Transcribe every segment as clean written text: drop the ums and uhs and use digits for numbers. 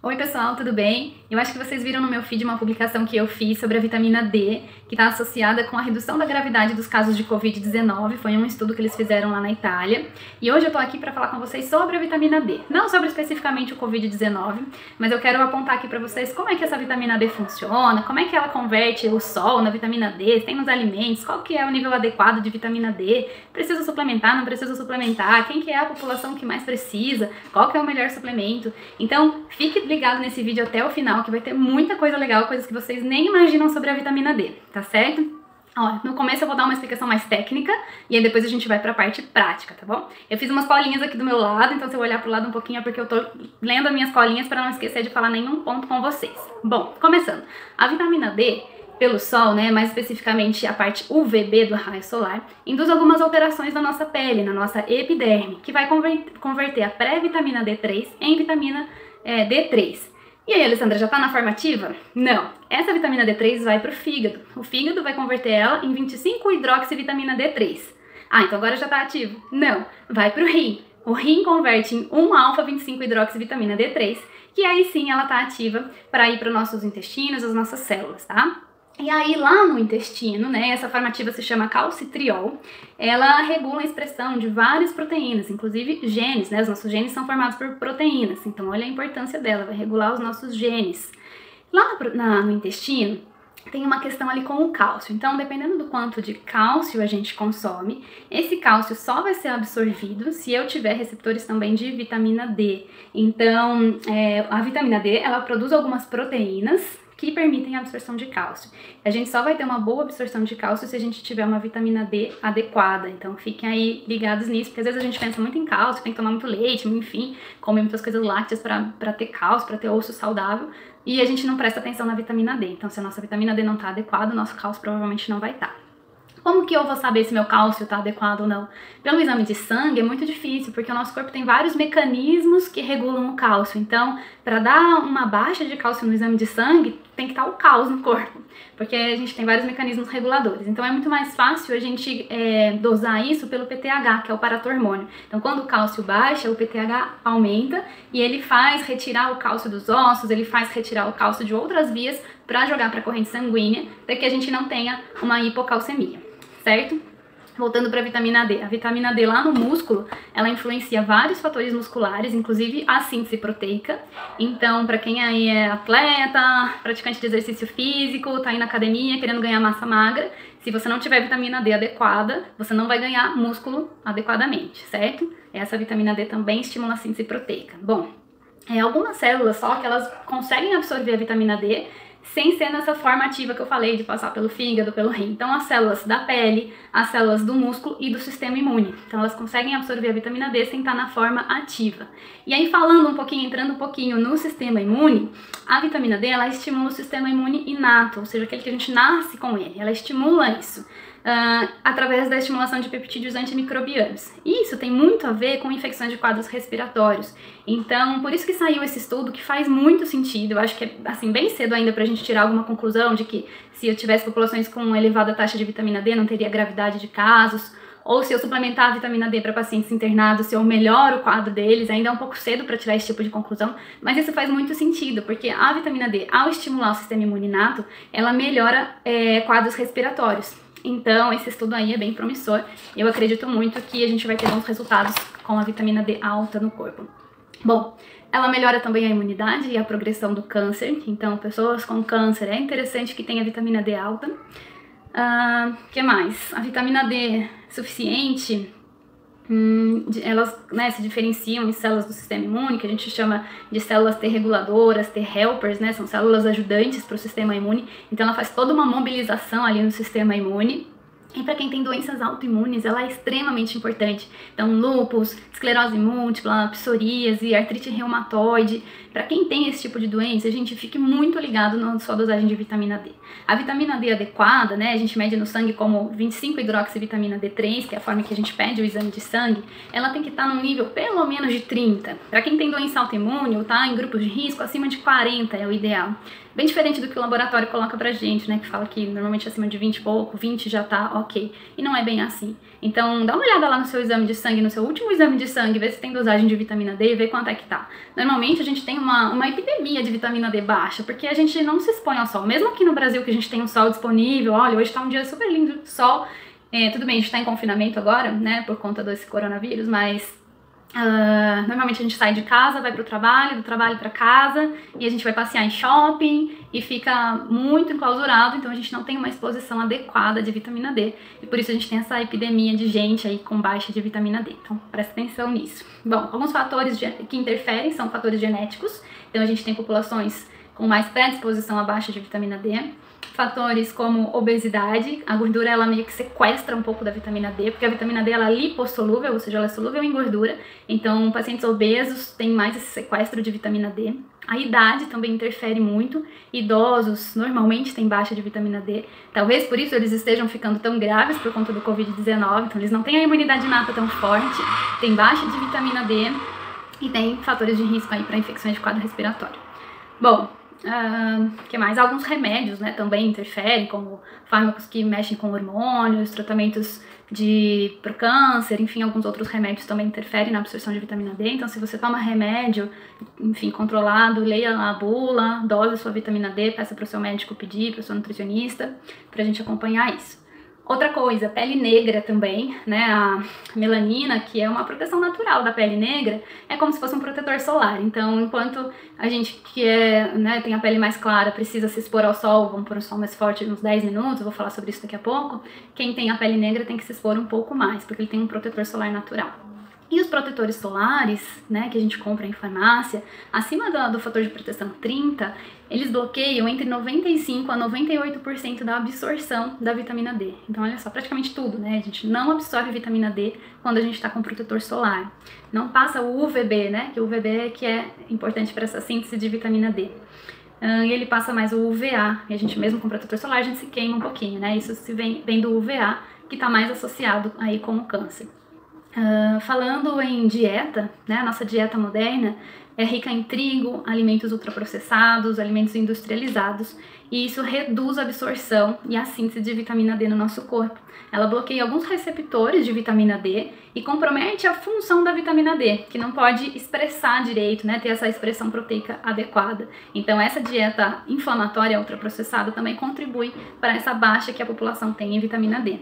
Oi pessoal, tudo bem? Eu acho que vocês viram no meu feed uma publicação que eu fiz sobre a vitamina D, que está associada com a redução da gravidade dos casos de Covid-19, foi um estudo que eles fizeram lá na Itália, e hoje eu tô aqui para falar com vocês sobre a vitamina D, não sobre especificamente o Covid-19, mas eu quero apontar aqui para vocês como é que essa vitamina D funciona, como é que ela converte o sol na vitamina D, tem nos alimentos, qual que é o nível adequado de vitamina D, precisa suplementar, não precisa suplementar, quem que é a população que mais precisa, qual que é o melhor suplemento. Então, fique ligado nesse vídeo até o final, que vai ter muita coisa legal, coisas que vocês nem imaginam sobre a vitamina D, tá certo? Ó, no começo eu vou dar uma explicação mais técnica e aí depois a gente vai pra parte prática, tá bom? Eu fiz umas colinhas aqui do meu lado, então se eu olhar pro lado um pouquinho é porque eu tô lendo as minhas colinhas para não esquecer de falar nenhum ponto com vocês. Bom, começando. A vitamina D, pelo sol, né, mais especificamente a parte UVB do raio solar, induz algumas alterações na nossa pele, na nossa epiderme, que vai converter a pré-vitamina D3 em vitamina D3. E aí, Alessandra, já tá na forma ativa? Não. Essa vitamina D3 vai pro fígado. O fígado vai converter ela em 25-hidroxivitamina D3. Ah, então agora já tá ativo? Não. Vai pro rim. O rim converte em 1-alfa-25-hidroxivitamina D3, que aí sim ela tá ativa para ir para os nossos intestinos, as nossas células, tá? E aí lá no intestino, né, essa forma ativa se chama calcitriol, ela regula a expressão de várias proteínas, inclusive genes, né, os nossos genes são formados por proteínas, então olha a importância dela, vai regular os nossos genes. Lá no intestino tem uma questão ali com o cálcio, então dependendo do quanto de cálcio a gente consome, esse cálcio só vai ser absorvido se eu tiver receptores também de vitamina D. Então a vitamina D, ela produz algumas proteínas que permitem a absorção de cálcio. A gente só vai ter uma boa absorção de cálcio se a gente tiver uma vitamina D adequada, então fiquem aí ligados nisso, porque às vezes a gente pensa muito em cálcio, tem que tomar muito leite, enfim, comer muitas coisas lácteas para ter cálcio, para ter osso saudável, e a gente não presta atenção na vitamina D, então se a nossa vitamina D não está adequada, o nosso cálcio provavelmente não vai estar. Como que eu vou saber se meu cálcio está adequado ou não? Pelo exame de sangue é muito difícil, porque o nosso corpo tem vários mecanismos que regulam o cálcio. Então, para dar uma baixa de cálcio no exame de sangue, tem que estar o caos no corpo, porque a gente tem vários mecanismos reguladores. Então, é muito mais fácil a gente dosar isso pelo PTH, que é o paratormônio. Então, quando o cálcio baixa, o PTH aumenta e ele faz retirar o cálcio dos ossos, ele faz retirar o cálcio de outras vias para jogar para a corrente sanguínea, para que a gente não tenha uma hipocalcemia. Certo? Voltando para a vitamina D. A vitamina D lá no músculo, ela influencia vários fatores musculares, inclusive a síntese proteica. Então, para quem aí é atleta, praticante de exercício físico, tá aí na academia querendo ganhar massa magra, se você não tiver vitamina D adequada, você não vai ganhar músculo adequadamente, certo? Essa vitamina D também estimula a síntese proteica. Bom, algumas células só que elas conseguem absorver a vitamina D, sem ser nessa forma ativa que eu falei, de passar pelo fígado, pelo rim. Então, as células da pele, as células do músculo e do sistema imune. Então, elas conseguem absorver a vitamina D sem estar na forma ativa. E aí, falando um pouquinho, entrando um pouquinho no sistema imune, a vitamina D, ela estimula o sistema imune inato, ou seja, aquele que a gente nasce com ele. Ela estimula isso. Através da estimulação de peptídeos antimicrobianos. E isso tem muito a ver com infecções de quadros respiratórios. Então, por isso que saiu esse estudo, que faz muito sentido. Eu acho que é assim, bem cedo ainda pra gente tirar alguma conclusão de que se eu tivesse populações com elevada taxa de vitamina D, não teria gravidade de casos. Ou se eu suplementar a vitamina D para pacientes internados, se eu melhoro o quadro deles, ainda é um pouco cedo para tirar esse tipo de conclusão, mas isso faz muito sentido, porque a vitamina D, ao estimular o sistema imune inato, ela melhora quadros respiratórios. Então, esse estudo aí é bem promissor. Eu acredito muito que a gente vai ter bons resultados com a vitamina D alta no corpo. Bom, ela melhora também a imunidade e a progressão do câncer. Então, pessoas com câncer, é interessante que tenha vitamina D alta. Que mais? A vitamina D suficiente, elas se diferenciam em células do sistema imune, que a gente chama de células T reguladoras, T helpers, né? São células ajudantes para o sistema imune. Então ela faz toda uma mobilização ali no sistema imune. E para quem tem doenças autoimunes, ela é extremamente importante. Então, lúpus, esclerose múltipla, psoríase, artrite reumatoide. Para quem tem esse tipo de doença, a gente fique muito ligado na sua dosagem de vitamina D. A vitamina D adequada, né, a gente mede no sangue como 25-hidroxivitamina D3, que é a forma que a gente pede o exame de sangue, ela tem que estar num nível pelo menos de 30. Para quem tem doença autoimune ou tá em grupos de risco, acima de 40 é o ideal. Bem diferente do que o laboratório coloca pra gente, né, que fala que normalmente acima de 20 e pouco, 20 já tá ok. ok. E não é bem assim. Então, dá uma olhada lá no seu exame de sangue, no seu último exame de sangue, vê se tem dosagem de vitamina D e vê quanto é que tá. Normalmente, a gente tem uma epidemia de vitamina D baixa, porque a gente não se expõe ao sol. Mesmo aqui no Brasil, que a gente tem um sol disponível, olha, hoje tá um dia super lindo de sol. Tudo bem, a gente tá em confinamento agora, né, por conta desse coronavírus, mas normalmente a gente sai de casa, vai pro trabalho, do trabalho pra casa, e a gente vai passear em shopping e fica muito enclausurado, então a gente não tem uma exposição adequada de vitamina D, e por isso a gente tem essa epidemia de gente aí com baixa de vitamina D, então presta atenção nisso. Bom, alguns fatores que interferem são fatores genéticos, então a gente tem populações com mais predisposição à baixa de vitamina D, fatores como obesidade, a gordura ela meio que sequestra um pouco da vitamina D, porque a vitamina D ela é lipossolúvel, ou seja, ela é solúvel em gordura, então pacientes obesos têm mais esse sequestro de vitamina D. A idade também interfere muito, idosos normalmente têm baixa de vitamina D, talvez por isso eles estejam ficando tão graves por conta do Covid-19, então eles não têm a imunidade inata tão forte, têm baixa de vitamina D e tem fatores de risco aí para infecções de quadro respiratório. Bom, que mais? Alguns remédios, né, também interferem, como fármacos que mexem com hormônios, tratamentos pro câncer, enfim, alguns outros remédios também interferem na absorção de vitamina D. Então, se você toma remédio, enfim, controlado, leia a bula, dose sua vitamina D, peça para o seu médico pedir, para o seu nutricionista, para a gente acompanhar isso. Outra coisa, pele negra também, né, a melanina, que é uma proteção natural da pele negra, é como se fosse um protetor solar. Então, enquanto a gente que tem a pele mais clara precisa se expor ao sol, vamos pôr um sol mais forte uns 10 minutos, eu vou falar sobre isso daqui a pouco, quem tem a pele negra tem que se expor um pouco mais, porque ele tem um protetor solar natural. E os protetores solares, né, que a gente compra em farmácia, acima do fator de proteção 30, eles bloqueiam entre 95% a 98% da absorção da vitamina D. Então, olha só, praticamente tudo, né? A gente não absorve vitamina D quando a gente está com protetor solar. Não passa o UVB, né? Que o UVB é que é importante para essa síntese de vitamina D. E ele passa mais o UVA, e a gente mesmo com protetor solar a gente se queima um pouquinho, né? Isso vem do UVA, que está mais associado aí com o câncer. Falando em dieta, né, a nossa dieta moderna é rica em trigo, alimentos ultraprocessados, alimentos industrializados, e isso reduz a absorção e a síntese de vitamina D no nosso corpo. Ela bloqueia alguns receptores de vitamina D e compromete a função da vitamina D, que não pode expressar direito, né, ter essa expressão proteica adequada. Então essa dieta inflamatória ultraprocessada também contribui para essa baixa que a população tem em vitamina D.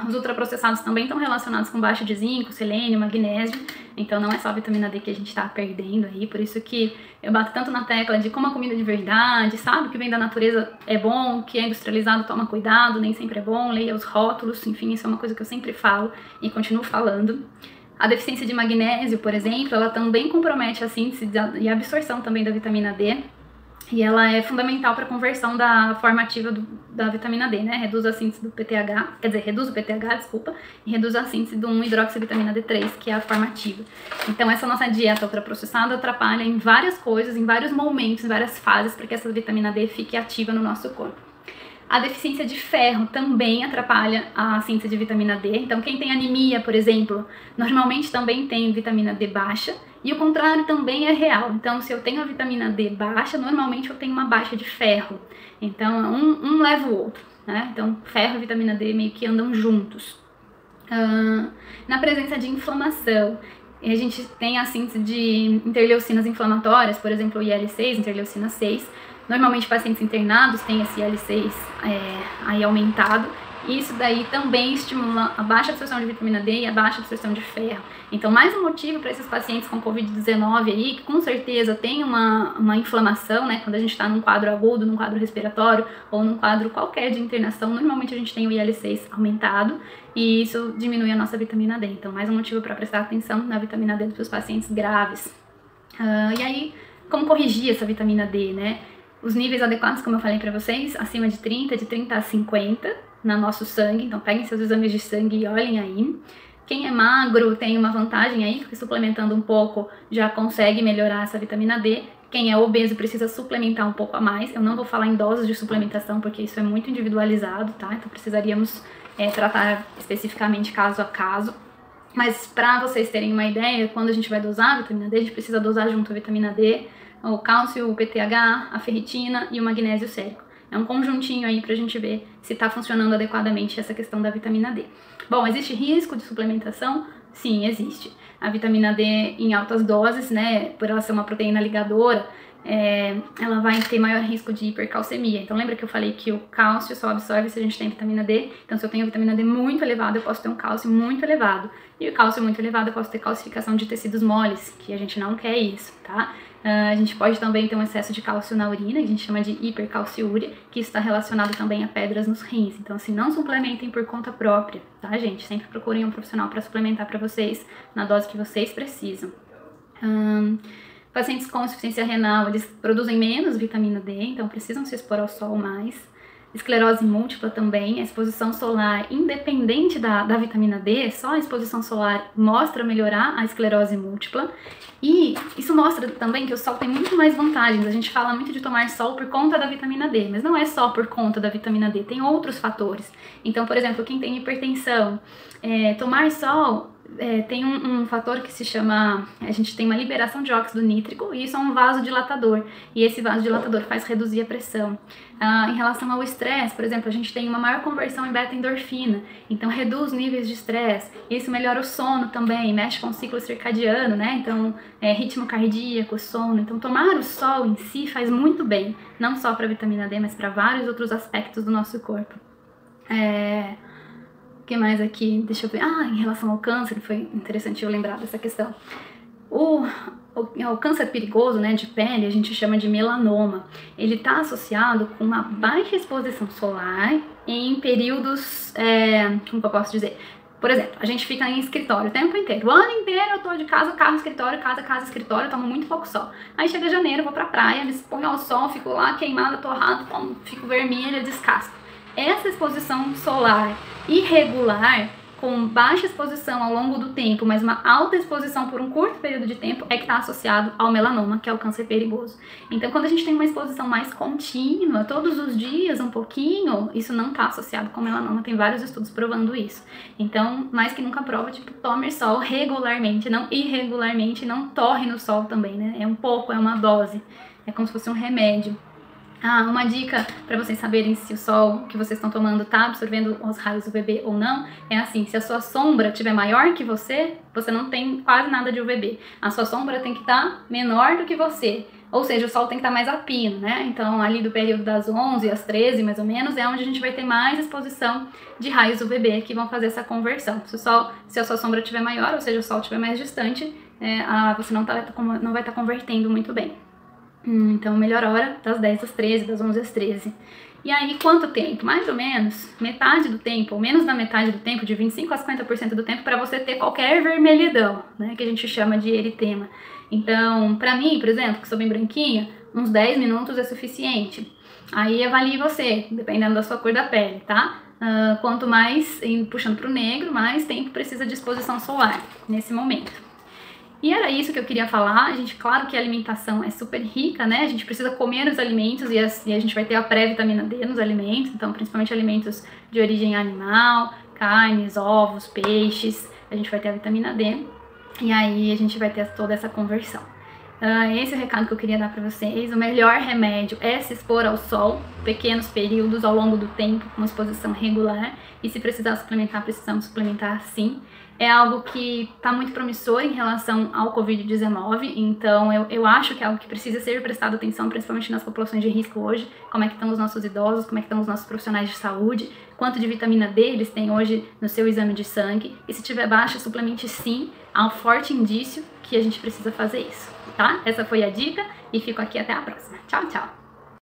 Os ultraprocessados também estão relacionados com baixa de zinco, selênio, magnésio, então não é só a vitamina D que a gente está perdendo aí, por isso que eu bato tanto na tecla de como a comida de verdade, sabe, que vem da natureza é bom, que é industrializado toma cuidado, nem sempre é bom, leia os rótulos, enfim, isso é uma coisa que eu sempre falo e continuo falando. A deficiência de magnésio, por exemplo, ela também compromete a síntese e a absorção também da vitamina D, e ela é fundamental para a conversão da forma ativa da vitamina D, né? Reduz a síntese do PTH, quer dizer, reduz o PTH, desculpa, e reduz a síntese do 1-hidroxivitamina D3, que é a forma ativa. Então, essa nossa dieta ultraprocessada atrapalha em várias coisas, em vários momentos, em várias fases, para que essa vitamina D fique ativa no nosso corpo. A deficiência de ferro também atrapalha a síntese de vitamina D. Então, quem tem anemia, por exemplo, normalmente também tem vitamina D baixa. E o contrário também é real. Então, se eu tenho a vitamina D baixa, normalmente eu tenho uma baixa de ferro. Então, um leva o outro, né? Então, ferro e vitamina D meio que andam juntos. Na presença de inflamação, a gente tem a síntese de interleucinas inflamatórias, por exemplo, o IL-6, interleucina 6. Normalmente, pacientes internados têm esse IL-6 aí aumentado. E isso daí também estimula a baixa absorção de vitamina D e a baixa absorção de ferro. Então, mais um motivo para esses pacientes com Covid-19 aí, que com certeza tem uma inflamação, né? Quando a gente está num quadro agudo, num quadro respiratório ou num quadro qualquer de internação, normalmente a gente tem o IL-6 aumentado e isso diminui a nossa vitamina D. Então, mais um motivo para prestar atenção na vitamina D dos pacientes graves. E aí, como corrigir essa vitamina D, né? Os níveis adequados, como eu falei para vocês, acima de 30, de 30 a 50 no nosso sangue. Então peguem seus exames de sangue e olhem aí. Quem é magro tem uma vantagem aí, porque suplementando um pouco já consegue melhorar essa vitamina D. Quem é obeso precisa suplementar um pouco a mais. Eu não vou falar em doses de suplementação, porque isso é muito individualizado, tá? Então precisaríamos tratar especificamente caso a caso. Mas para vocês terem uma ideia, quando a gente vai dosar a vitamina D, a gente precisa dosar junto a vitamina D, o cálcio, o PTH, a ferritina e o magnésio sérico. é um conjuntinho aí pra gente ver se tá funcionando adequadamente essa questão da vitamina D. Bom, existe risco de suplementação? Sim, existe. A vitamina D em altas doses, né, por ela ser uma proteína ligadora, ela vai ter maior risco de hipercalcemia. Então lembra que eu falei que o cálcio só absorve se a gente tem vitamina D? Então se eu tenho vitamina D muito elevada, eu posso ter um cálcio muito elevado. E o cálcio muito elevado, eu posso ter calcificação de tecidos moles, que a gente não quer isso, tá? A gente pode também ter um excesso de cálcio na urina, que a gente chama de hipercalciúria, que está relacionado também a pedras nos rins. Então, assim, não suplementem por conta própria, tá, gente? Sempre procurem um profissional para suplementar para vocês na dose que vocês precisam. Pacientes com insuficiência renal, eles produzem menos vitamina D, então precisam se expor ao sol mais. Esclerose múltipla também, a exposição solar, independente da vitamina D, só a exposição solar mostra melhorar a esclerose múltipla. E isso mostra também que o sol tem muito mais vantagens. A gente fala muito de tomar sol por conta da vitamina D, mas não é só por conta da vitamina D, tem outros fatores. Então, por exemplo, quem tem hipertensão, tomar sol tem um fator que se chama, a gente tem uma liberação de óxido nítrico e isso é um vasodilatador, e esse vasodilatador faz reduzir a pressão. Em relação ao estresse, por exemplo, a gente tem uma maior conversão em beta-endorfina, então reduz níveis de estresse, isso melhora o sono também, mexe com o ciclo circadiano, né? Então, ritmo cardíaco, sono. Então, tomar o sol em si faz muito bem, não só para a vitamina D, mas para vários outros aspectos do nosso corpo. O que mais aqui? Deixa eu ver. Em relação ao câncer, foi interessante eu lembrar dessa questão. O câncer perigoso, né, de pele, a gente chama de melanoma. Ele está associado com uma baixa exposição solar em períodos, como que eu posso dizer? Por exemplo, a gente fica em escritório o tempo inteiro. O ano inteiro eu tô de casa, carro, escritório, casa, escritório, tomo muito pouco sol. Aí chega janeiro, vou pra praia, me exponho ao sol, fico lá queimada, torrada, fico vermelha, descasco. Essa exposição solar irregular, com baixa exposição ao longo do tempo, mas uma alta exposição por um curto período de tempo, é que está associado ao melanoma, que é o câncer perigoso. Então, quando a gente tem uma exposição mais contínua, todos os dias, um pouquinho, isso não está associado com melanoma. Tem vários estudos provando isso. Então, mais que nunca prova, tipo, tome sol regularmente, não irregularmente, não torre no sol também, né? É um pouco, é uma dose, é como se fosse um remédio. Uma dica para vocês saberem se o sol que vocês estão tomando está absorvendo os raios UVB ou não, é assim, se a sua sombra estiver maior que você não tem quase nada de UVB. A sua sombra tem que estar menor do que você, ou seja, o sol tem que estar mais a pino, né? Então, ali do período das 11 às 13, mais ou menos, é onde a gente vai ter mais exposição de raios UVB que vão fazer essa conversão. Se a sua sombra estiver maior, ou seja, o sol estiver mais distante, você não vai estar convertendo muito bem. Então, melhor hora das 10 às 13, das 11 às 13. E aí, quanto tempo? Mais ou menos metade do tempo, ou menos da metade do tempo, de 25 a 50% do tempo, para você ter qualquer vermelhidão, né, que a gente chama de eritema. Então, pra mim, por exemplo, que sou bem branquinha, uns 10 minutos é suficiente. Aí avalie você, dependendo da sua cor da pele, tá? Quanto mais, puxando pro negro, mais tempo precisa de exposição solar nesse momento. E era isso que eu queria falar. Claro que a alimentação é super rica, né? A gente precisa comer os alimentos e a gente vai ter a pré-vitamina D nos alimentos, então principalmente alimentos de origem animal, carnes, ovos, peixes, a gente vai ter a vitamina D e aí a gente vai ter toda essa conversão. Esse é o recado que eu queria dar para vocês. O melhor remédio é se expor ao sol, pequenos períodos ao longo do tempo, com exposição regular, e se precisar suplementar, precisamos suplementar sim. É algo que está muito promissor em relação ao Covid-19, então eu acho que é algo que precisa ser prestado atenção, principalmente nas populações de risco hoje, como é que estão os nossos idosos, como é que estão os nossos profissionais de saúde, quanto de vitamina D eles têm hoje no seu exame de sangue, e se tiver baixa, suplemente sim, há um forte indício que a gente precisa fazer isso, tá? Essa foi a dica e fico aqui até a próxima. Tchau, tchau!